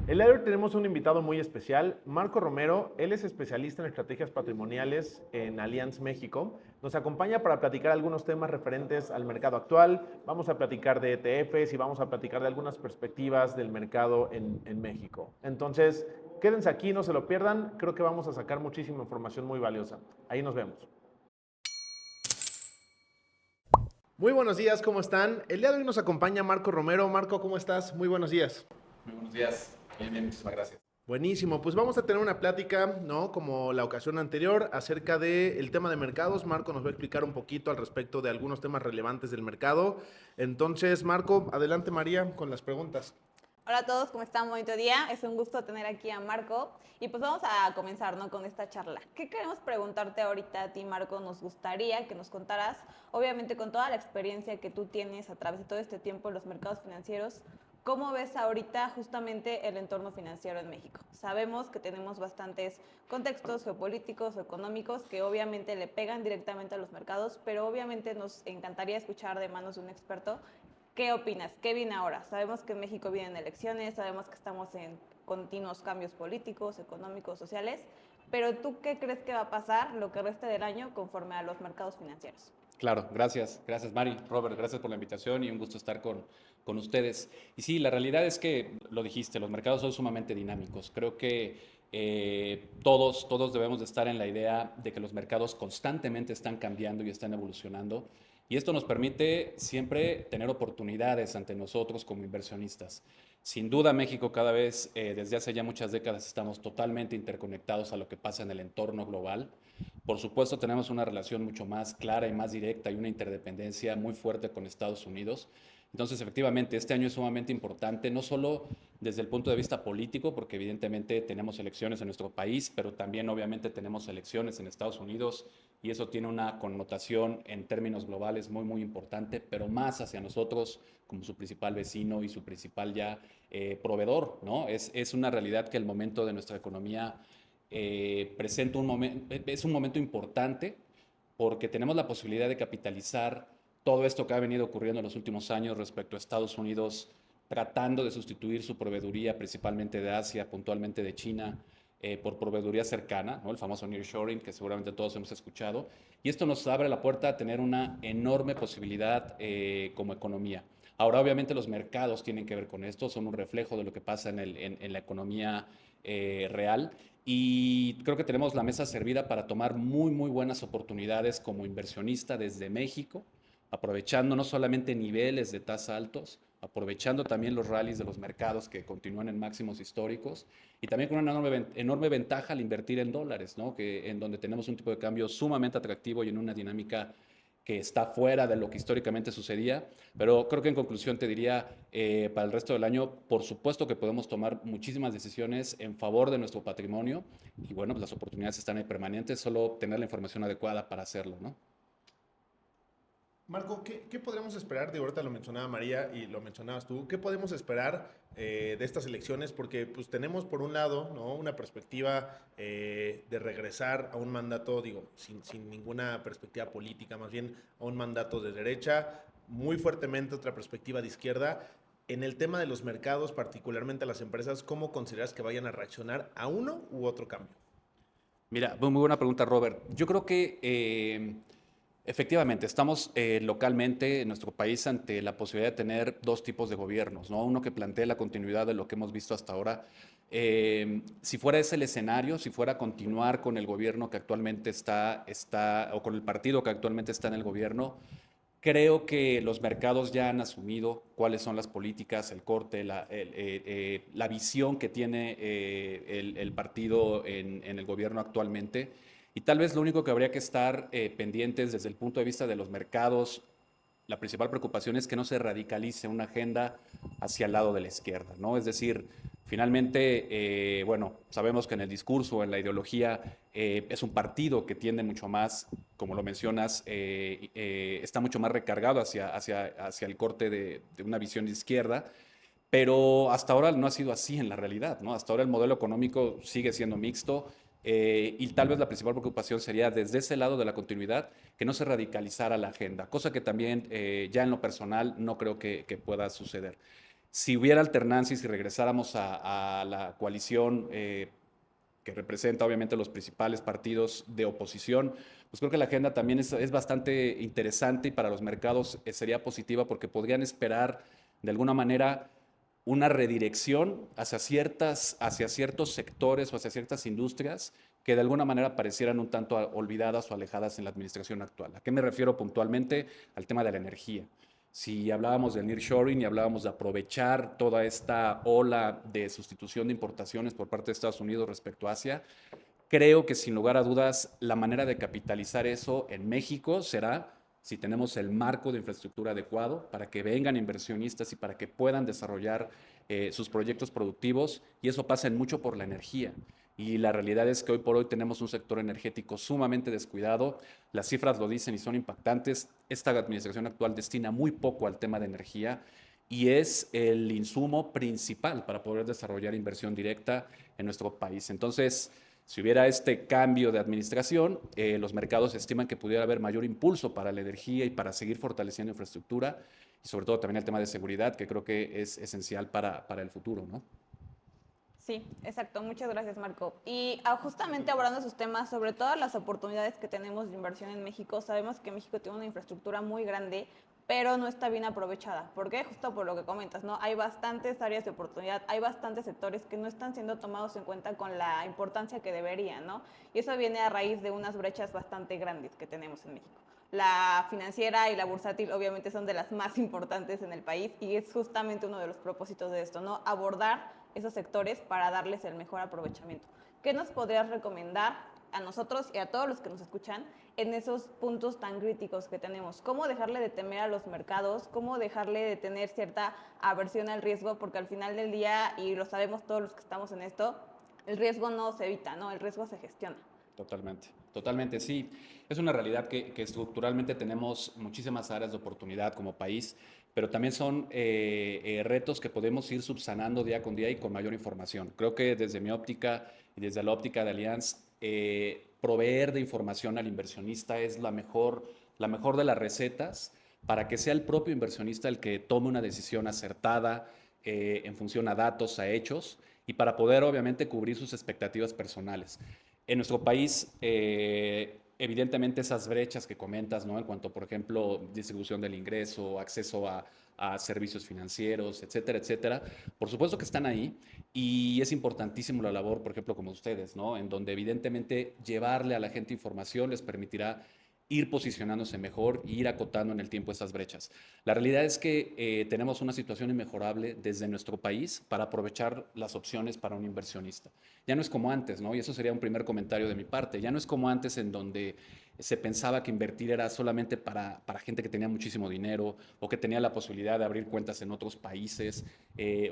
El día de hoy tenemos un invitado muy especial, Marco Romero. Él es especialista en estrategias patrimoniales en Allianz México. Nos acompaña para platicar algunos temas referentes al mercado actual. Vamos a platicar de ETFs y vamos a platicar de algunas perspectivas del mercado en México. Entonces, quédense aquí, no se lo pierdan. Creo que vamos a sacar muchísima información muy valiosa. Ahí nos vemos. Muy buenos días, ¿cómo están? El día de hoy nos acompaña Marco Romero. Marco, ¿cómo estás? Muy buenos días. Muy buenos días. Bien, bien, muchísimas gracias. Buenísimo, pues vamos a tener una plática, ¿no? Como la ocasión anterior, acerca del tema de mercados. Marco nos va a explicar un poquito al respecto de algunos temas relevantes del mercado. Entonces, Marco, adelante María con las preguntas. Hola a todos, ¿cómo están? Bonito día. Es un gusto tener aquí a Marco. Y pues vamos a comenzar, ¿no? Con esta charla. ¿Qué queremos preguntarte ahorita a ti, Marco? Nos gustaría que nos contaras, obviamente con toda la experiencia que tú tienes a través de todo este tiempo en los mercados financieros, ¿cómo ves ahorita justamente el entorno financiero en México? Sabemos que tenemos bastantes contextos geopolíticos o económicos que obviamente le pegan directamente a los mercados, pero obviamente nos encantaría escuchar de manos de un experto. ¿Qué opinas? ¿Qué viene ahora? Sabemos que en México vienen elecciones, sabemos que estamos en continuos cambios políticos, económicos, sociales, pero ¿tú qué crees que va a pasar lo que resta del año conforme a los mercados financieros? Claro, gracias. Gracias, Mari. Robert, gracias por la invitación y un gusto estar con ustedes. Y sí, la realidad es que, lo dijiste, los mercados son sumamente dinámicos. Creo que todos debemos de estar en la idea de que los mercados constantemente están cambiando y están evolucionando. Y esto nos permite siempre tener oportunidades ante nosotros como inversionistas. Sin duda, México cada vez, desde hace ya muchas décadas, estamos totalmente interconectados a lo que pasa en el entorno global. Por supuesto, tenemos una relación mucho más clara y más directa y una interdependencia muy fuerte con Estados Unidos. Entonces, efectivamente, este año es sumamente importante, no solo desde el punto de vista político, porque evidentemente tenemos elecciones en nuestro país, pero también obviamente tenemos elecciones en Estados Unidos y eso tiene una connotación en términos globales muy, muy importante, pero más hacia nosotros como su principal vecino y su principal ya proveedor, ¿no? Es una realidad que el momento de nuestra economía presenta es un momento importante porque tenemos la posibilidad de capitalizar todo esto que ha venido ocurriendo en los últimos años respecto a Estados Unidos tratando de sustituir su proveeduría principalmente de Asia, puntualmente de China, por proveeduría cercana, ¿no? El famoso nearshoring que seguramente todos hemos escuchado. Y esto nos abre la puerta a tener una enorme posibilidad como economía. Ahora, obviamente, los mercados tienen que ver con esto, son un reflejo de lo que pasa en la economía real. Y creo que tenemos la mesa servida para tomar muy, muy buenas oportunidades como inversionista desde México, aprovechando no solamente niveles de tasa altos, aprovechando también los rallies de los mercados que continúan en máximos históricos y también con una enorme ventaja al invertir en dólares, ¿no? Que, en donde tenemos un tipo de cambio sumamente atractivo y en una dinámica que está fuera de lo que históricamente sucedía, pero creo que en conclusión te diría, para el resto del año, por supuesto que podemos tomar muchísimas decisiones en favor de nuestro patrimonio y bueno, pues las oportunidades están ahí permanentes, solo tener la información adecuada para hacerlo, ¿no? Marco, ¿qué podríamos esperar? De ahorita lo mencionaba María y lo mencionabas tú. ¿Qué podemos esperar de estas elecciones? Porque pues tenemos por un lado, ¿no? Una perspectiva de regresar a un mandato, digo, sin ninguna perspectiva política, más bien a un mandato de derecha, muy fuertemente otra perspectiva de izquierda. En el tema de los mercados, particularmente a las empresas, ¿cómo consideras que vayan a reaccionar a uno u otro cambio? Mira, muy buena pregunta, Robert. Yo creo que efectivamente estamos localmente en nuestro país ante la posibilidad de tener dos tipos de gobiernos, ¿no? Uno que plantee la continuidad de lo que hemos visto hasta ahora. Si fuera ese el escenario, si fuera continuar con el gobierno que actualmente está, o con el partido que actualmente está en el gobierno, creo que los mercados ya han asumido cuáles son las políticas, el corte, la visión que tiene el partido en el gobierno actualmente. Y tal vez lo único que habría que estar pendientes desde el punto de vista de los mercados, la principal preocupación es que no se radicalice una agenda hacia el lado de la izquierda, ¿no? Es decir, finalmente, bueno, sabemos que en el discurso, en la ideología, es un partido que tiende mucho más, como lo mencionas, está mucho más recargado hacia el corte de una visión de izquierda, pero hasta ahora no ha sido así en la realidad, ¿no? Hasta ahora el modelo económico sigue siendo mixto y tal vez la principal preocupación sería desde ese lado de la continuidad que no se radicalizara la agenda, cosa que también ya en lo personal no creo que pueda suceder. Si hubiera alternancia y si regresáramos a la coalición que representa obviamente los principales partidos de oposición, pues creo que la agenda también es bastante interesante y para los mercados sería positiva porque podrían esperar de alguna manera una redirección hacia ciertos sectores o hacia ciertas industrias que de alguna manera parecieran un tanto olvidadas o alejadas en la administración actual. ¿A qué me refiero puntualmente? Al tema de la energía. Si hablábamos del nearshoring y hablábamos de aprovechar toda esta ola de sustitución de importaciones por parte de Estados Unidos respecto a Asia, creo que sin lugar a dudas la manera de capitalizar eso en México será si tenemos el marco de infraestructura adecuado para que vengan inversionistas y para que puedan desarrollar sus proyectos productivos, y eso pasa en mucho por la energía. Y la realidad es que hoy por hoy tenemos un sector energético sumamente descuidado. Las cifras lo dicen y son impactantes. Esta administración actual destina muy poco al tema de energía y es el insumo principal para poder desarrollar inversión directa en nuestro país. Entonces, si hubiera este cambio de administración, los mercados estiman que pudiera haber mayor impulso para la energía y para seguir fortaleciendo infraestructura y sobre todo también el tema de seguridad, que creo que es esencial para el futuro, ¿no? Sí, exacto. Muchas gracias, Marco. Y justamente abordando esos temas, sobre todas las oportunidades que tenemos de inversión en México, sabemos que México tiene una infraestructura muy grande, pero no está bien aprovechada. ¿Por qué? Justo por lo que comentas, ¿no? Hay bastantes áreas de oportunidad, hay bastantes sectores que no están siendo tomados en cuenta con la importancia que deberían, ¿no? Y eso viene a raíz de unas brechas bastante grandes que tenemos en México. La financiera y la bursátil obviamente son de las más importantes en el país y es justamente uno de los propósitos de esto, ¿no? Abordar esos sectores para darles el mejor aprovechamiento. ¿Qué nos podrías recomendar a nosotros y a todos los que nos escuchan en esos puntos tan críticos que tenemos? ¿Cómo dejarle de temer a los mercados? ¿Cómo dejarle de tener cierta aversión al riesgo? Porque al final del día, y lo sabemos todos los que estamos en esto, el riesgo no se evita, ¿no? El riesgo se gestiona. Totalmente, totalmente, sí. Es una realidad que estructuralmente tenemos muchísimas áreas de oportunidad como país, pero también son retos que podemos ir subsanando día con día y con mayor información. Creo que desde mi óptica y desde la óptica de Allianz, proveer de información al inversionista es la mejor de las recetas para que sea el propio inversionista el que tome una decisión acertada en función a datos, a hechos, y para poder obviamente cubrir sus expectativas personales. En nuestro país, evidentemente esas brechas que comentas, ¿no? En cuanto, por ejemplo, distribución del ingreso, acceso a servicios financieros, etcétera, etcétera, por supuesto que están ahí y es importantísimo la labor, por ejemplo, como ustedes, ¿no? En donde evidentemente llevarle a la gente información les permitirá ir posicionándose mejor y ir acotando en el tiempo esas brechas. La realidad es que tenemos una situación inmejorable desde nuestro país para aprovechar las opciones para un inversionista. Ya no es como antes, ¿no? Y eso sería un primer comentario de mi parte. Ya no es como antes en donde se pensaba que invertir era solamente para gente que tenía muchísimo dinero o que tenía la posibilidad de abrir cuentas en otros países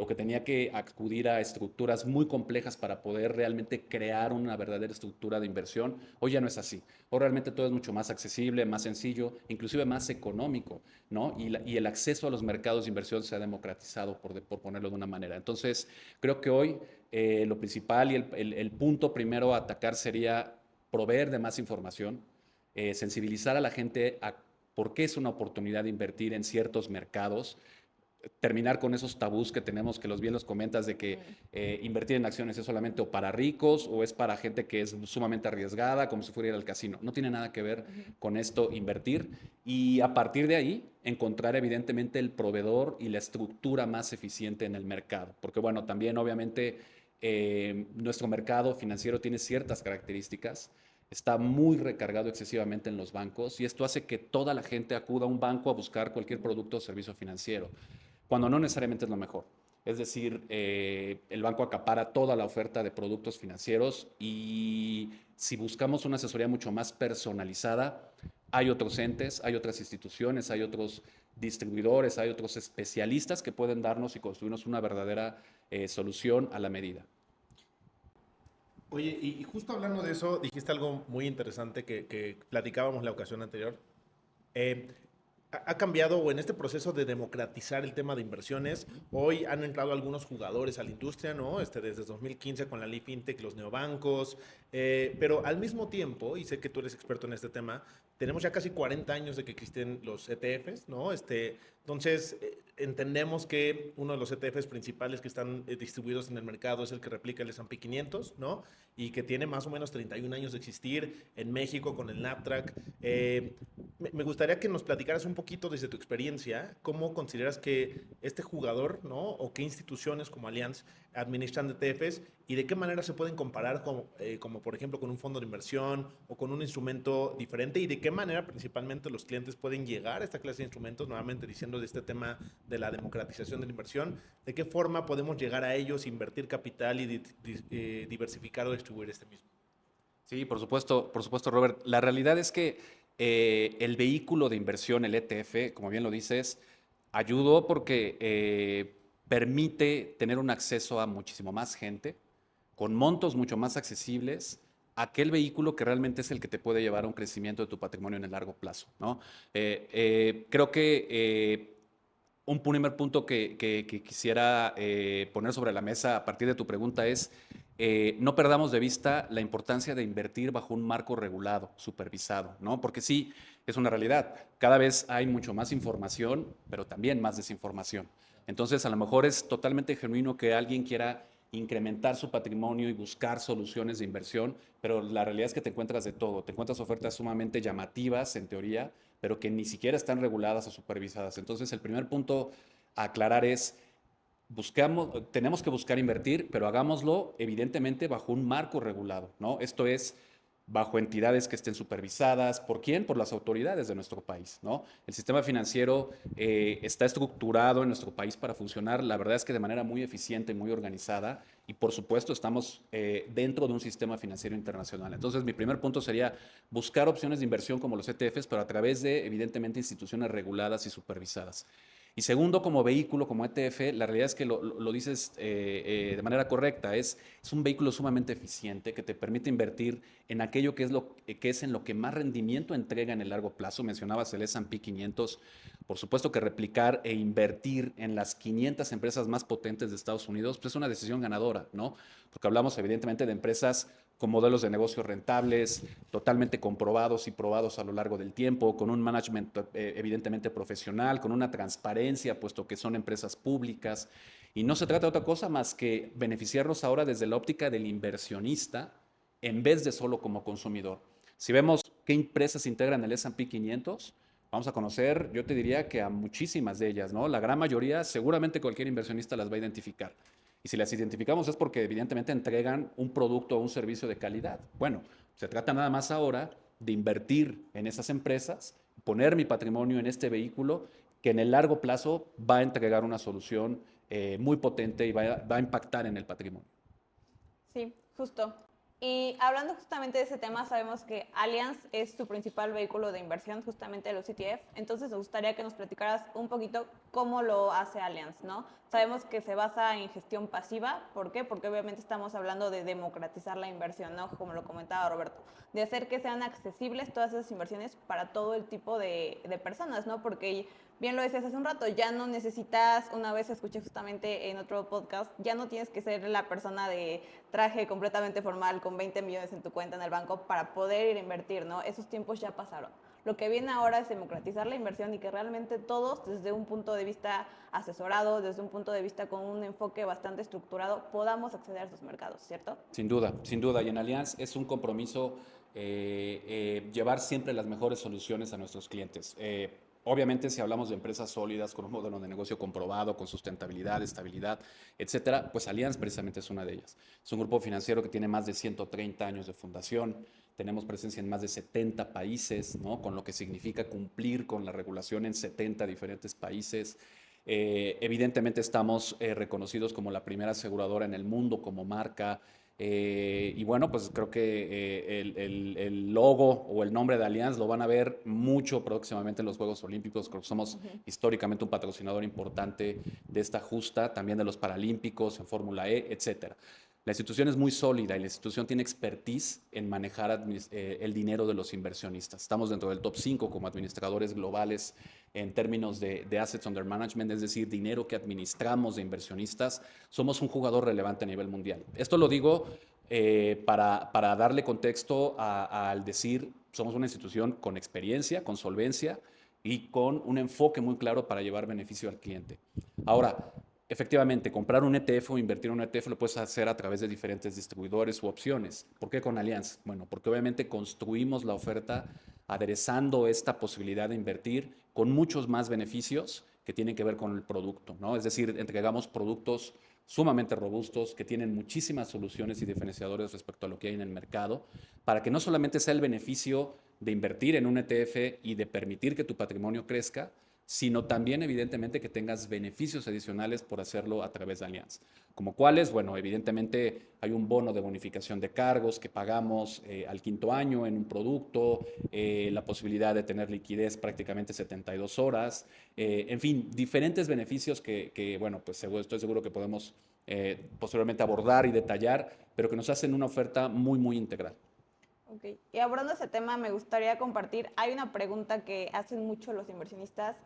o que tenía que acudir a estructuras muy complejas para poder realmente crear una verdadera estructura de inversión. Hoy ya no es así. Hoy realmente todo es mucho más accesible, más sencillo, inclusive más económico, ¿no? Y el acceso a los mercados de inversión se ha democratizado, por ponerlo de una manera. Entonces, creo que hoy lo principal y el punto primero a atacar sería proveer de más información, sensibilizar a la gente a por qué es una oportunidad de invertir en ciertos mercados, terminar con esos tabús que tenemos, que los bien los comentas, de que invertir en acciones es solamente o para ricos o es para gente que es sumamente arriesgada, como si fuera ir al casino. No tiene nada que ver con esto invertir y a partir de ahí encontrar evidentemente el proveedor y la estructura más eficiente en el mercado. Porque bueno, también obviamente nuestro mercado financiero tiene ciertas características. Está muy recargado excesivamente en los bancos y esto hace que toda la gente acuda a un banco a buscar cualquier producto o servicio financiero, cuando no necesariamente es lo mejor. Es decir, el banco acapara toda la oferta de productos financieros y si buscamos una asesoría mucho más personalizada, hay otros entes, hay otras instituciones, hay otros distribuidores, hay otros especialistas que pueden darnos y construirnos una verdadera solución a la medida. Oye, y justo hablando de eso, dijiste algo muy interesante que platicábamos la ocasión anterior. Eh, ha cambiado o en este proceso de democratizar el tema de inversiones, hoy han entrado algunos jugadores a la industria, ¿no? Desde 2015 con la ley FinTech, los neobancos, pero al mismo tiempo, y sé que tú eres experto en este tema, tenemos ya casi 40 años de que existen los ETFs, ¿no? Entonces, entendemos que uno de los ETFs principales que están distribuidos en el mercado es el que replica el S&P 500, ¿no? Y que tiene más o menos 31 años de existir en México con el Nasdaq. Me gustaría que nos platicaras un poquito desde tu experiencia, cómo consideras que este jugador, ¿no? O qué instituciones como Allianz administran ETFs y de qué manera se pueden comparar como por ejemplo con un fondo de inversión o con un instrumento diferente y de qué manera principalmente los clientes pueden llegar a esta clase de instrumentos, nuevamente diciendo de este tema de la democratización de la inversión, de qué forma podemos llegar a ellos, invertir capital y diversificar o distribuir este mismo. Sí, por supuesto, Robert. La realidad es que el vehículo de inversión, el ETF, como bien lo dices, ayudó porque permite tener un acceso a muchísimo más gente, con montos mucho más accesibles, aquel vehículo que realmente es el que te puede llevar a un crecimiento de tu patrimonio en el largo plazo, ¿no? Creo que un primer punto que quisiera poner sobre la mesa a partir de tu pregunta es, no perdamos de vista la importancia de invertir bajo un marco regulado, supervisado, ¿no? Porque sí, es una realidad. Cada vez hay mucho más información, pero también más desinformación. Entonces, a lo mejor es totalmente genuino que alguien quiera incrementar su patrimonio y buscar soluciones de inversión, pero la realidad es que te encuentras de todo. Te encuentras ofertas sumamente llamativas, en teoría, pero que ni siquiera están reguladas o supervisadas. Entonces, el primer punto a aclarar es, tenemos que buscar invertir, pero hagámoslo evidentemente bajo un marco regulado, ¿no? Esto es bajo entidades que estén supervisadas. ¿Por quién? Por las autoridades de nuestro país, ¿no? El sistema financiero está estructurado en nuestro país para funcionar, la verdad es que de manera muy eficiente, muy organizada, y por supuesto estamos dentro de un sistema financiero internacional. Entonces, mi primer punto sería buscar opciones de inversión como los ETFs, pero a través de, evidentemente, instituciones reguladas y supervisadas. Y segundo, como vehículo, como ETF, la realidad es que lo dices de manera correcta, es un vehículo sumamente eficiente que te permite invertir en aquello que es en lo que más rendimiento entrega en el largo plazo. Mencionabas el S&P 500, por supuesto que replicar e invertir en las 500 empresas más potentes de Estados Unidos, pues es una decisión ganadora, ¿no? Porque hablamos evidentemente de empresas con modelos de negocios rentables, totalmente comprobados y probados a lo largo del tiempo, con un management evidentemente profesional, con una transparencia, puesto que son empresas públicas. Y no se trata de otra cosa más que beneficiarnos ahora desde la óptica del inversionista en vez de solo como consumidor. Si vemos qué empresas integran el S&P 500, vamos a conocer, yo te diría que a muchísimas de ellas, ¿no? La gran mayoría, seguramente cualquier inversionista las va a identificar. Y si las identificamos es porque evidentemente entregan un producto o un servicio de calidad. Bueno, se trata nada más ahora de invertir en esas empresas, poner mi patrimonio en este vehículo que en el largo plazo va a entregar una solución muy potente y va a impactar en el patrimonio. Sí, justo. Y hablando justamente de ese tema, sabemos que Allianz es su principal vehículo de inversión, justamente los ETF. Entonces, nos gustaría que nos platicaras un poquito cómo lo hace Allianz, ¿no? Sabemos que se basa en gestión pasiva. ¿Por qué? Porque obviamente estamos hablando de democratizar la inversión, ¿no? Como lo comentaba Roberto, de hacer que sean accesibles todas esas inversiones para todo el tipo de personas, ¿no? Porque bien lo decías hace un rato, ya no necesitas, una vez escuché justamente en otro podcast, ya no tienes que ser la persona de traje completamente formal con 20 millones en tu cuenta en el banco para poder ir a invertir, ¿no? Esos tiempos ya pasaron. Lo que viene ahora es democratizar la inversión y que realmente todos, desde un punto de vista asesorado, desde un punto de vista con un enfoque bastante estructurado, podamos acceder a esos mercados, ¿cierto? Sin duda, sin duda. Y en Allianz es un compromiso llevar siempre las mejores soluciones a nuestros clientes. Obviamente, si hablamos de empresas sólidas, con un modelo de negocio comprobado, con sustentabilidad, estabilidad, etcétera, pues Allianz precisamente es una de ellas. Es un grupo financiero que tiene más de 130 años de fundación. Tenemos presencia en más de 70 países, ¿no? Con lo que significa cumplir con la regulación en 70 diferentes países. Evidentemente estamos reconocidos como la primera aseguradora en el mundo como marca. Y bueno, pues creo que el logo o el nombre de Allianz lo van a ver mucho próximamente en los Juegos Olímpicos. Creo que somos históricamente un patrocinador importante de esta justa, también de los Paralímpicos, en Fórmula E, etcétera. La institución es muy sólida y la institución tiene expertise en manejar el dinero de los inversionistas. Estamos dentro del top 5 como administradores globales en términos de assets under management, es decir, dinero que administramos de inversionistas. Somos un jugador relevante a nivel mundial. Esto lo digo para darle contexto al decir somos una institución con experiencia, con solvencia y con un enfoque muy claro para llevar beneficio al cliente. Ahora, efectivamente, comprar un ETF o invertir en un ETF lo puedes hacer a través de diferentes distribuidores u opciones. ¿Por qué con Allianz? Bueno, porque obviamente construimos la oferta aderezando esta posibilidad de invertir con muchos más beneficios que tienen que ver con el producto, ¿no? Es decir, entregamos productos sumamente robustos que tienen muchísimas soluciones y diferenciadores respecto a lo que hay en el mercado, para que no solamente sea el beneficio de invertir en un ETF y de permitir que tu patrimonio crezca, sino también evidentemente que tengas beneficios adicionales por hacerlo a través de Allianz. ¿Como cuáles? Bueno, evidentemente hay un bono de bonificación de cargos que pagamos al 5.º año en un producto, la posibilidad de tener liquidez prácticamente 72 horas, en fin, diferentes beneficios que bueno, pues estoy seguro que podemos posteriormente abordar y detallar, pero que nos hacen una oferta muy, muy integral. Ok, y abordando ese tema, me gustaría compartir, hay una pregunta que hacen mucho los inversionistas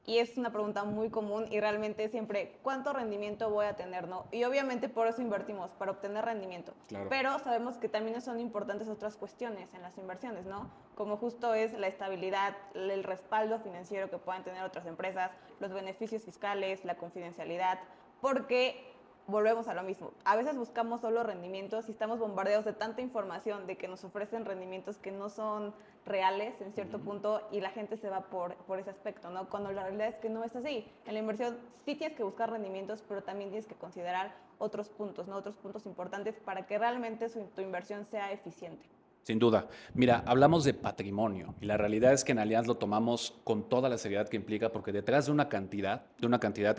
y es una pregunta muy común y realmente siempre, ¿cuánto rendimiento voy a tener, no? Y obviamente por eso invertimos, para obtener rendimiento. Claro. Pero sabemos que también son importantes otras cuestiones en las inversiones, ¿no? Como justo es la estabilidad, el respaldo financiero que puedan tener otras empresas, los beneficios fiscales, la confidencialidad, porque volvemos a lo mismo. A veces buscamos solo rendimientos y estamos bombardeados de tanta información de que nos ofrecen rendimientos que no son reales en cierto punto y la gente se va por ese aspecto, ¿no? Cuando la realidad es que no es así. En la inversión sí tienes que buscar rendimientos, pero también tienes que considerar otros puntos, ¿no? Otros puntos importantes para que realmente tu inversión sea eficiente. Sin duda. Mira, hablamos de patrimonio y la realidad es que en Allianz lo tomamos con toda la seriedad que implica porque detrás de una cantidad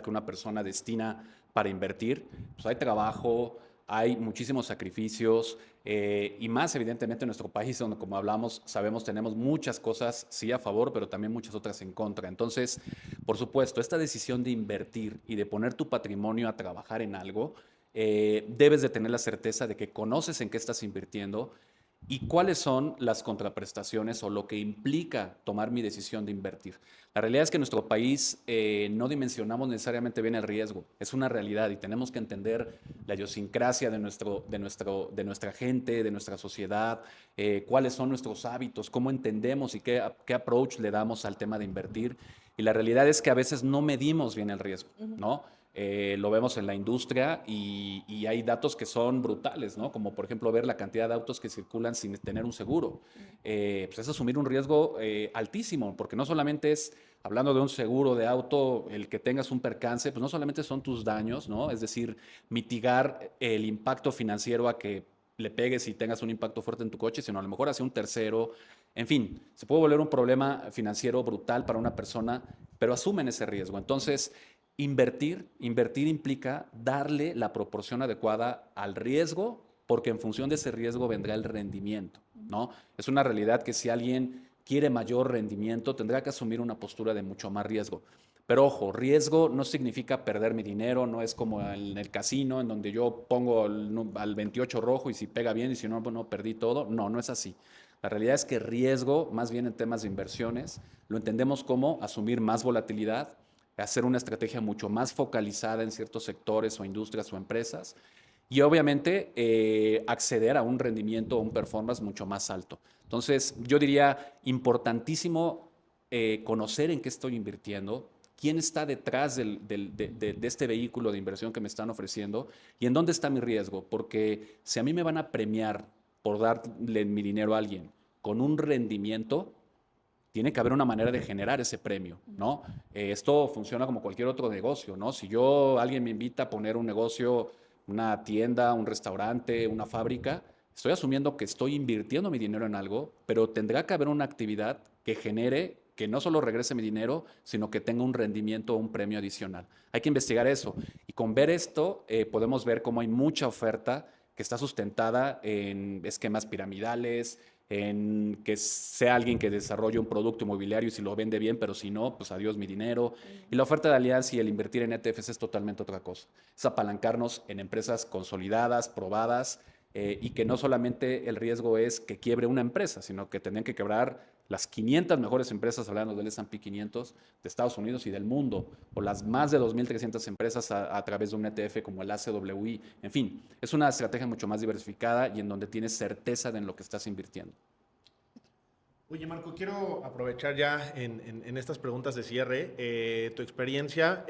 que una persona destina para invertir, pues hay trabajo, hay muchísimos sacrificios y más evidentemente en nuestro país donde como hablamos, sabemos tenemos muchas cosas sí a favor, pero también muchas otras en contra. Entonces, por supuesto, esta decisión de invertir y de poner tu patrimonio a trabajar en algo, debes de tener la certeza de que conoces en qué estás invirtiendo y cuáles son las contraprestaciones o lo que implica tomar mi decisión de invertir. La realidad es que en nuestro país no dimensionamos necesariamente bien el riesgo. Es una realidad y tenemos que entender la idiosincrasia de nuestra gente, de nuestra sociedad, cuáles son nuestros hábitos, cómo entendemos y qué approach le damos al tema de invertir. Y la realidad es que a veces no medimos bien el riesgo, ¿no? Lo vemos en la industria y hay datos que son brutales, ¿no? Como por ejemplo ver la cantidad de autos que circulan sin tener un seguro. Pues es asumir un riesgo altísimo, porque no solamente es, hablando de un seguro de auto, el que tengas un percance, pues no solamente son tus daños, ¿no? Es decir, mitigar el impacto financiero a que le pegues y tengas un impacto fuerte en tu coche, sino a lo mejor hacia un tercero. En fin, se puede volver un problema financiero brutal para una persona, pero asumen ese riesgo. Entonces, invertir implica darle la proporción adecuada al riesgo, porque en función de ese riesgo vendrá el rendimiento, ¿no? Es una realidad que si alguien quiere mayor rendimiento, tendrá que asumir una postura de mucho más riesgo. Pero ojo, riesgo no significa perder mi dinero, no es como en el casino, en donde yo pongo al 28 rojo y si pega bien y si no, bueno, perdí todo. No, no es así. La realidad es que riesgo, más bien en temas de inversiones, lo entendemos como asumir más volatilidad, hacer una estrategia mucho más focalizada en ciertos sectores o industrias o empresas y obviamente acceder a un rendimiento o un performance mucho más alto. Entonces, yo diría importantísimo conocer en qué estoy invirtiendo, quién está detrás de este vehículo de inversión que me están ofreciendo y en dónde está mi riesgo, porque si a mí me van a premiar por darle mi dinero a alguien con un rendimiento, tiene que haber una manera de generar ese premio, ¿no? Esto funciona como cualquier otro negocio, ¿no? Si alguien me invita a poner un negocio, una tienda, un restaurante, una fábrica, estoy asumiendo que estoy invirtiendo mi dinero en algo, pero tendrá que haber una actividad que genere que no solo regrese mi dinero, sino que tenga un rendimiento o un premio adicional. Hay que investigar eso. Y con ver esto, podemos ver cómo hay mucha oferta que está sustentada en esquemas piramidales, en que sea alguien que desarrolle un producto inmobiliario y si lo vende bien, pero si no, pues adiós mi dinero. Y la oferta de Allianz y el invertir en ETFs es totalmente otra cosa. Es apalancarnos en empresas consolidadas, probadas, y que no solamente el riesgo es que quiebre una empresa, sino que tendrían que quebrar las 500 mejores empresas, hablando del S&P 500 de Estados Unidos y del mundo, o las más de 2.300 empresas a través de un ETF como el ACWI. En fin, es una estrategia mucho más diversificada y en donde tienes certeza de en lo que estás invirtiendo. Oye, Marco, quiero aprovechar ya en estas preguntas de cierre tu experiencia.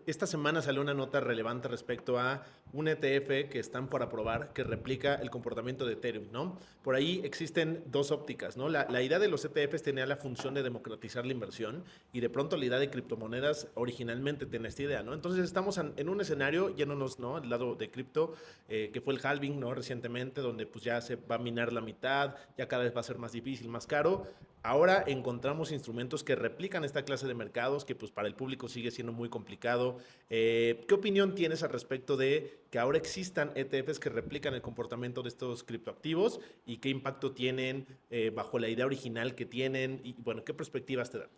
Esta semana salió una nota relevante respecto a un ETF que están por aprobar que replica el comportamiento de Ethereum, ¿no? Por ahí existen dos ópticas, ¿no? La idea de los ETFs tenía la función de democratizar la inversión y de pronto la idea de criptomonedas originalmente tenía esta idea, ¿no? Entonces estamos en un escenario, yéndonos, ¿no? Al lado de cripto, que fue el halving, ¿no? Recientemente, donde pues ya se va a minar la mitad, ya cada vez va a ser más difícil, más caro. Ahora encontramos instrumentos que replican esta clase de mercados que pues para el público sigue siendo muy complicado. ¿Qué opinión tienes al respecto de que ahora existan ETFs que replican el comportamiento de estos criptoactivos y qué impacto tienen bajo la idea original que tienen y bueno, qué perspectivas te dan?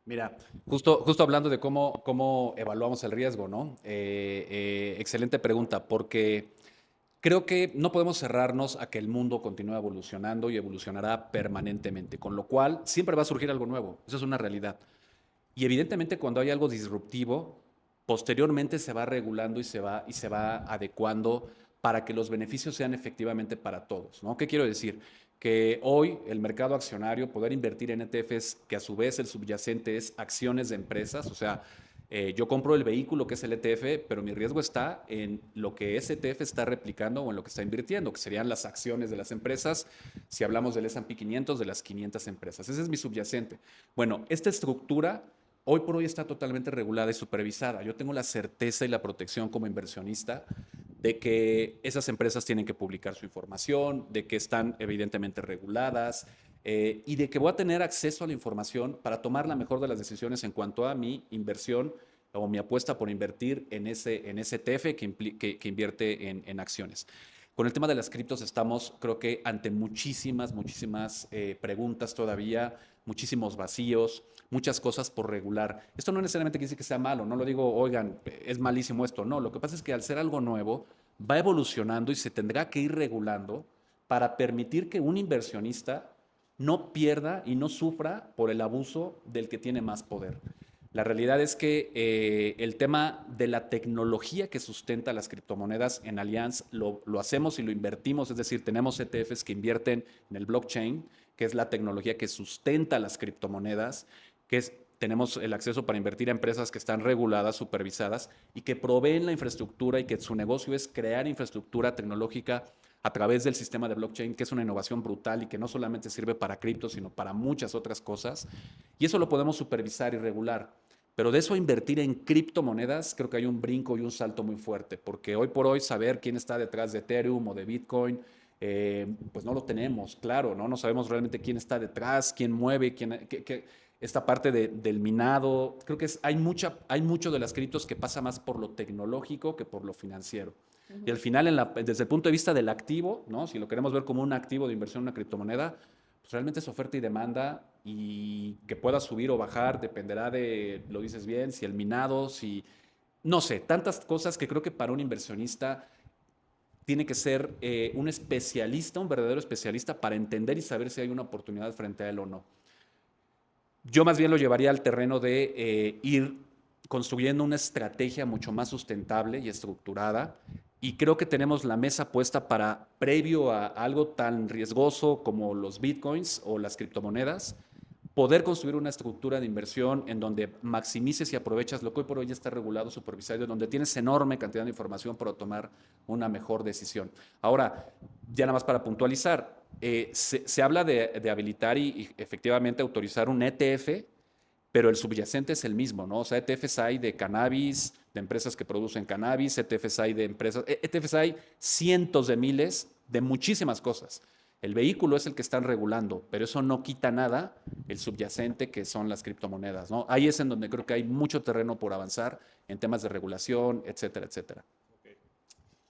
Mira, justo hablando de cómo evaluamos el riesgo, ¿no? Excelente pregunta, porque creo que no podemos cerrarnos a que el mundo continúe evolucionando y evolucionará permanentemente, con lo cual siempre va a surgir algo nuevo. Eso es una realidad. Y evidentemente cuando hay algo disruptivo, posteriormente se va regulando y se va adecuando para que los beneficios sean efectivamente para todos, ¿no? ¿Qué quiero decir? Que hoy el mercado accionario, poder invertir en ETFs, que a su vez el subyacente es acciones de empresas, o sea, yo compro el vehículo que es el ETF, pero mi riesgo está en lo que ese ETF está replicando o en lo que está invirtiendo, que serían las acciones de las empresas, si hablamos del S&P 500, de las 500 empresas. Ese es mi subyacente. Bueno, esta estructura hoy por hoy está totalmente regulada y supervisada. Yo tengo la certeza y la protección como inversionista de que esas empresas tienen que publicar su información, de que están evidentemente reguladas y de que voy a tener acceso a la información para tomar la mejor de las decisiones en cuanto a mi inversión o mi apuesta por invertir en ese ETF que invierte en acciones. Con el tema de las criptos estamos, creo que, ante muchísimas preguntas todavía, muchísimos vacíos, muchas cosas por regular. Esto no necesariamente quiere decir que sea malo, no lo digo, oigan, es malísimo esto, no. Lo que pasa es que al ser algo nuevo, va evolucionando y se tendrá que ir regulando para permitir que un inversionista no pierda y no sufra por el abuso del que tiene más poder. La realidad es que el tema de la tecnología que sustenta las criptomonedas en Allianz lo hacemos y lo invertimos, es decir, tenemos ETFs que invierten en el blockchain, que es la tecnología que sustenta las criptomonedas, tenemos el acceso para invertir a empresas que están reguladas, supervisadas y que proveen la infraestructura y que su negocio es crear infraestructura tecnológica a través del sistema de blockchain, que es una innovación brutal y que no solamente sirve para cripto, sino para muchas otras cosas. Y eso lo podemos supervisar y regular. Pero de eso a invertir en criptomonedas, creo que hay un brinco y un salto muy fuerte, porque hoy por hoy saber quién está detrás de Ethereum o de Bitcoin, pues no lo tenemos, claro, ¿no? No sabemos realmente quién está detrás, quién mueve, esta parte del minado. Creo que hay mucho de las criptos que pasa más por lo tecnológico que por lo financiero. Y al final, desde el punto de vista del activo, ¿no? Si lo queremos ver como un activo de inversión en una criptomoneda, pues realmente es oferta y demanda y que pueda subir o bajar dependerá de, lo dices bien, si el minado, si, no sé, tantas cosas que creo que para un inversionista tiene que ser un especialista, un verdadero especialista para entender y saber si hay una oportunidad frente a él o no. Yo más bien lo llevaría al terreno de ir construyendo una estrategia mucho más sustentable y estructurada. Y creo que tenemos la mesa puesta para, previo a algo tan riesgoso como los bitcoins o las criptomonedas, poder construir una estructura de inversión en donde maximices y aprovechas lo que hoy por hoy ya está regulado, supervisado, donde tienes enorme cantidad de información para tomar una mejor decisión. Ahora, ya nada más para puntualizar, se habla de habilitar y efectivamente autorizar un ETF, pero el subyacente es el mismo, ¿no? O sea, ETFs hay de cannabis, de empresas que producen cannabis, ETFs hay de empresas, ETFs hay cientos de miles de muchísimas cosas. El vehículo es el que están regulando, pero eso no quita nada el subyacente que son las criptomonedas, ¿no? Ahí es en donde creo que hay mucho terreno por avanzar en temas de regulación, etcétera, etcétera.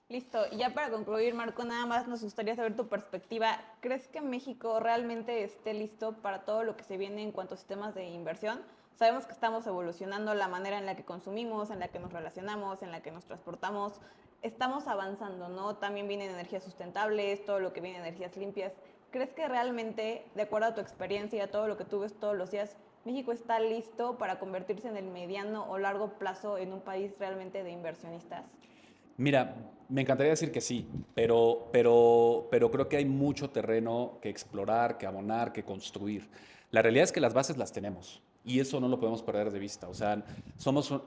Listo, y ya para concluir, Marco, nada más nos gustaría saber tu perspectiva. ¿Crees que México realmente esté listo para todo lo que se viene en cuanto a sistemas de inversión? Sabemos que estamos evolucionando la manera en la que consumimos, en la que nos relacionamos, en la que nos transportamos. Estamos avanzando, ¿no? También vienen energías sustentables, todo lo que viene energías limpias. ¿Crees que realmente, de acuerdo a tu experiencia, todo lo que tú ves todos los días, México está listo para convertirse en el mediano o largo plazo en un país realmente de inversionistas? Mira, me encantaría decir que sí, pero creo que hay mucho terreno que explorar, que abonar, que construir. La realidad es que las bases las tenemos y eso no lo podemos perder de vista. O sea,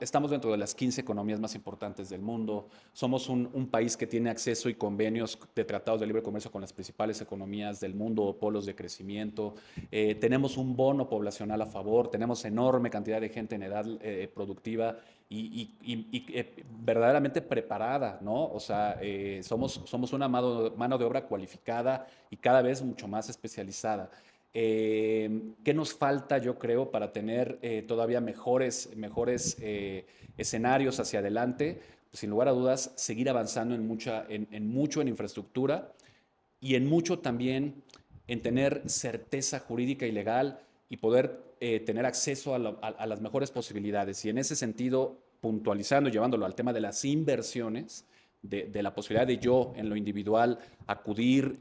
estamos dentro de las 15 economías más importantes del mundo, somos un país que tiene acceso y convenios de tratados de libre comercio con las principales economías del mundo o polos de crecimiento, tenemos un bono poblacional a favor, tenemos enorme cantidad de gente en edad productiva y verdaderamente preparada, ¿no? O sea, somos una mano de obra cualificada y cada vez mucho más especializada. ¿Qué nos falta, yo creo, para tener todavía mejores escenarios hacia adelante? Pues, sin lugar a dudas, seguir avanzando en mucho en infraestructura y en mucho también en tener certeza jurídica y legal y poder tener acceso a las mejores posibilidades. Y en ese sentido, puntualizando, llevándolo al tema de las inversiones, de la posibilidad de yo en lo individual acudir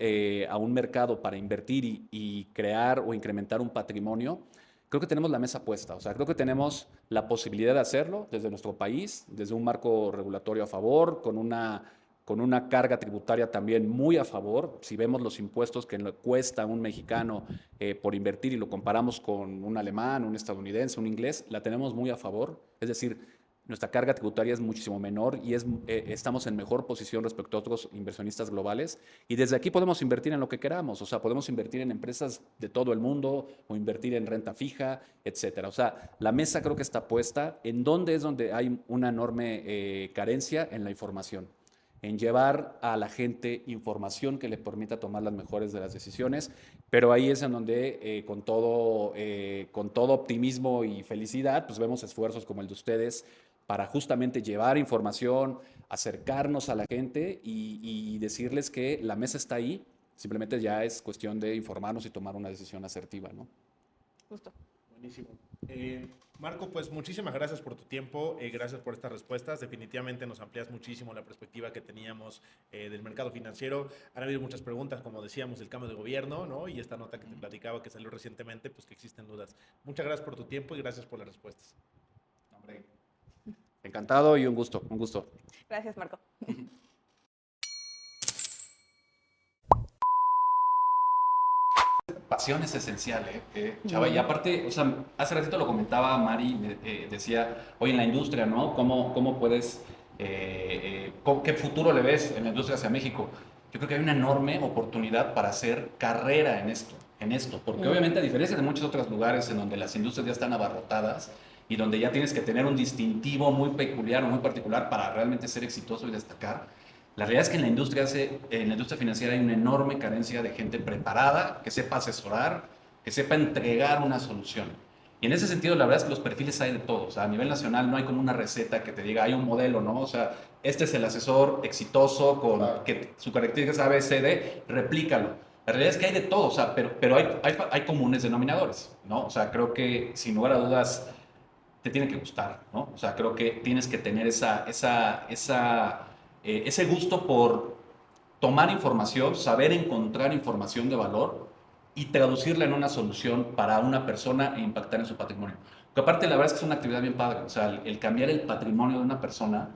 a un mercado para invertir y crear o incrementar un patrimonio, creo que tenemos la mesa puesta. O sea, creo que tenemos la posibilidad de hacerlo desde nuestro país, desde un marco regulatorio a favor, con una carga tributaria también muy a favor. Si vemos los impuestos que le cuesta a un mexicano por invertir y lo comparamos con un alemán, un estadounidense, un inglés, la tenemos muy a favor. Es decir, nuestra carga tributaria es muchísimo menor y estamos en mejor posición respecto a otros inversionistas globales. Y desde aquí podemos invertir en lo que queramos. O sea, podemos invertir en empresas de todo el mundo o invertir en renta fija, etcétera. O sea, la mesa creo que está puesta. ¿En dónde es donde hay una enorme carencia? En la información, en llevar a la gente información que le permita tomar las mejores de las decisiones, pero ahí es en donde con todo optimismo y felicidad, pues vemos esfuerzos como el de ustedes para justamente llevar información, acercarnos a la gente y decirles que la mesa está ahí, simplemente ya es cuestión de informarnos y tomar una decisión asertiva, ¿no? Justo. Buenísimo. Marco, pues muchísimas gracias por tu tiempo, gracias por estas respuestas. Definitivamente nos amplías muchísimo la perspectiva que teníamos del mercado financiero. Han habido muchas preguntas, como decíamos, del cambio de gobierno, ¿no? Y esta nota que te platicaba que salió recientemente, pues que existen dudas. Muchas gracias por tu tiempo y gracias por las respuestas. Hombre, encantado y un gusto, un gusto. Gracias, Marco. Pasión es esencial, Chava. Y aparte, o sea, hace ratito lo comentaba Mari, decía, oye, en la industria, ¿no? ¿Cómo puedes, qué futuro le ves en la industria hacia México? Yo creo que hay una enorme oportunidad para hacer carrera en esto, porque obviamente a diferencia de muchos otros lugares en donde las industrias ya están abarrotadas y donde ya tienes que tener un distintivo muy peculiar o muy particular para realmente ser exitoso y destacar, la realidad es que en la industria financiera hay una enorme carencia de gente preparada, que sepa asesorar, que sepa entregar una solución. Y en ese sentido, la verdad es que los perfiles hay de todos. O sea, a nivel nacional no hay como una receta que te diga, hay un modelo, ¿no? O sea, este es el asesor exitoso con que su característica es A, B, C, D, replícalo. La realidad es que hay de todo, o sea, pero hay comunes denominadores, ¿no? O sea, creo que sin lugar a dudas te tiene que gustar, ¿no? O sea, creo que tienes que tener ese gusto por tomar información, saber encontrar información de valor y traducirla en una solución para una persona e impactar en su patrimonio. Porque aparte la verdad es que es una actividad bien padre, o sea, el cambiar el patrimonio de una persona,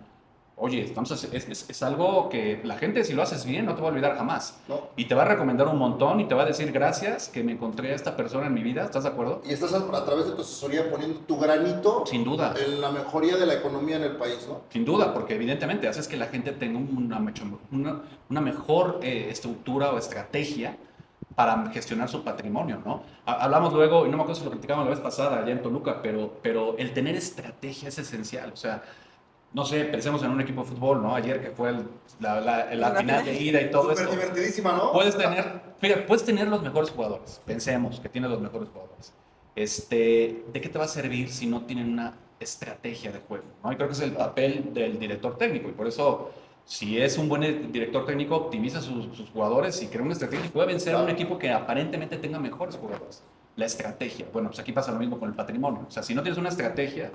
oye, es algo que la gente si lo haces bien no te va a olvidar jamás. No. Y te va a recomendar un montón y te va a decir gracias que me encontré a esta persona en mi vida, ¿estás de acuerdo? Y estás a través de tu asesoría poniendo tu granito Sin duda. en la mejoría de la economía en el país, ¿no? Sin duda, porque evidentemente haces que la gente tenga una mejor estructura o estrategia para gestionar su patrimonio, ¿no? Hablamos luego, y no me acuerdo si lo platicamos la vez pasada allá en Toluca, pero el tener estrategia es esencial, o sea, no sé, pensemos en un equipo de fútbol, ¿no? Ayer que fue la final de ida y todo Súper esto. divertidísima, ¿no? Puedes tener los mejores jugadores, pensemos que tienes los mejores jugadores. ¿De qué te va a servir si no tienen una estrategia de juego, ¿no? Y creo que es el papel del director técnico y por eso si es un buen director técnico optimiza sus jugadores y crea una estrategia y puede vencer a un equipo que aparentemente tenga mejores jugadores. La estrategia, bueno, pues aquí pasa lo mismo con el patrimonio, o sea, si no tienes una estrategia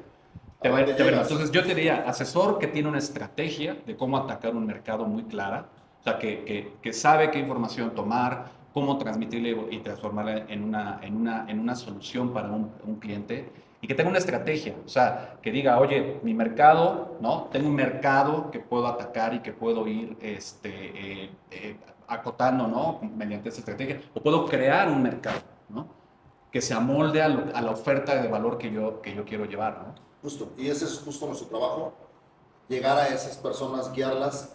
te va a ir. Entonces yo te diría, asesor que tiene una estrategia de cómo atacar un mercado muy clara, o sea, que sabe qué información tomar, cómo transmitirle y transformarla en una solución para un cliente, y que tenga una estrategia, o sea, que diga, oye, mi mercado, ¿no? Tengo un mercado que puedo atacar y que puedo ir acotando, ¿no? Mediante esa estrategia, o puedo crear un mercado, ¿no? Que se amolde a la oferta de valor que yo quiero llevar, ¿no? Justo, y ese es justo nuestro trabajo, llegar a esas personas, guiarlas,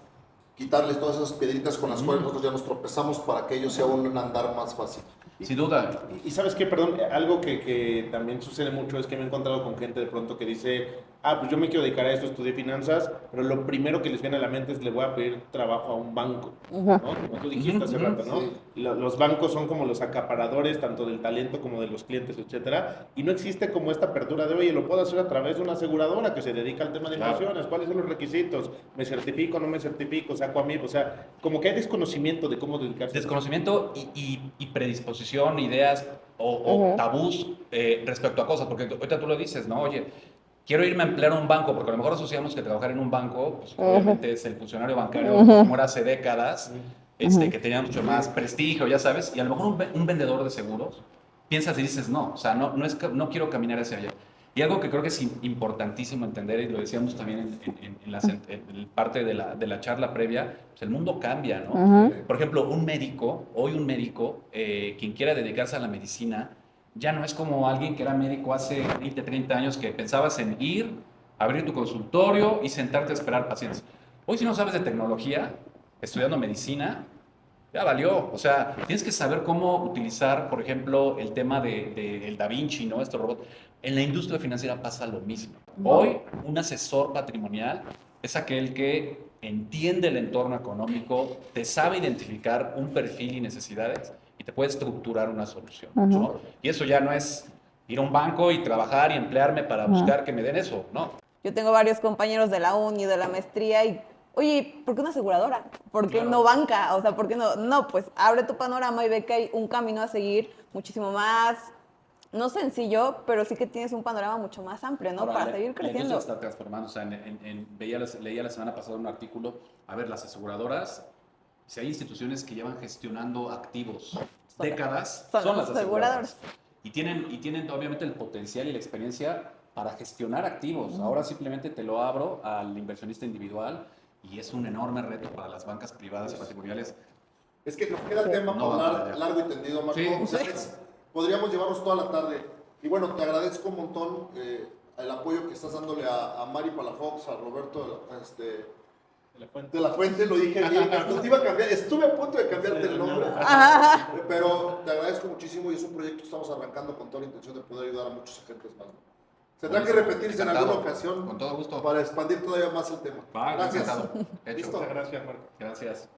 quitarles todas esas piedritas con las cuales nosotros ya nos tropezamos para que ellos sea un andar más fácil. Sin duda. Y sabes qué, perdón, algo que también sucede mucho es que me he encontrado con gente de pronto que dice, pues yo me quiero dedicar a esto, estudié finanzas, pero lo primero que les viene a la mente es le voy a pedir trabajo a un banco, ¿no? Como tú dijiste hace rato, ¿no? Sí. Los bancos son como los acaparadores tanto del talento como de los clientes, etcétera, y no existe como esta apertura de, oye, lo puedo hacer a través de una aseguradora que se dedica al tema de inversiones, ¿cuáles son los requisitos? ¿Me certifico, no me certifico, saco a mí? O sea, como que hay desconocimiento de cómo dedicarse. Desconocimiento y predisposición, ideas o tabús respecto a cosas, porque ahorita tú lo dices, ¿no? Oye, quiero irme a emplear a un banco, porque a lo mejor asociamos que trabajar en un banco, pues obviamente es el funcionario bancario, como era hace décadas, que tenía mucho más prestigio, ya sabes, y a lo mejor un vendedor de seguros, piensas y dices, no, o sea, no quiero caminar hacia allá. Y algo que creo que es importantísimo entender, y lo decíamos también en parte de la charla previa, pues el mundo cambia, ¿no? Por ejemplo, hoy un médico, quien quiera dedicarse a la medicina, ya no es como alguien que era médico hace 20, 30 años que pensabas en ir, abrir tu consultorio y sentarte a esperar pacientes. Hoy si no sabes de tecnología, estudiando medicina, ya valió. O sea, tienes que saber cómo utilizar, por ejemplo, el tema el Da Vinci, ¿no? Este robot. En la industria financiera pasa lo mismo. Hoy, un asesor patrimonial es aquel que entiende el entorno económico, te sabe identificar un perfil y necesidades y te puede estructurar una solución, ¿no? Y eso ya no es ir a un banco y trabajar y emplearme para buscar que me den eso, ¿no? Yo tengo varios compañeros de la uni, de la maestría y, oye, ¿por qué una aseguradora? ¿Por qué no banca? O sea, ¿por qué no? No, pues abre tu panorama y ve que hay un camino a seguir muchísimo más, no sencillo, pero sí que tienes un panorama mucho más amplio, ¿no? Ahora, Para seguir la creciendo. industria está transformando. O sea, leía la semana pasada un artículo, a ver, las aseguradoras, si hay instituciones que llevan gestionando activos décadas, son las aseguradoras. Y tienen obviamente el potencial y la experiencia para gestionar activos. Ahora simplemente te lo abro al inversionista individual y es un enorme reto para las bancas privadas y patrimoniales. Es que nos queda tema No, para hablar ya. largo y tendido, Marco. Sí. O sea, podríamos llevarnos toda la tarde. Y bueno, te agradezco un montón el apoyo que estás dándole a Mari Palafox, a Roberto de la Fuente, lo dije bien. No te iba a cambiar, estuve a punto de cambiarte el nombre. Pero te agradezco muchísimo y es un proyecto que estamos arrancando con toda la intención de poder ayudar a muchos agentes más. Tendrá que repetirse en alguna ocasión Con todo gusto. para expandir todavía más el tema. Va, Gracias. encantado. Hecho. Listo. Muchas gracias, Marco. Gracias.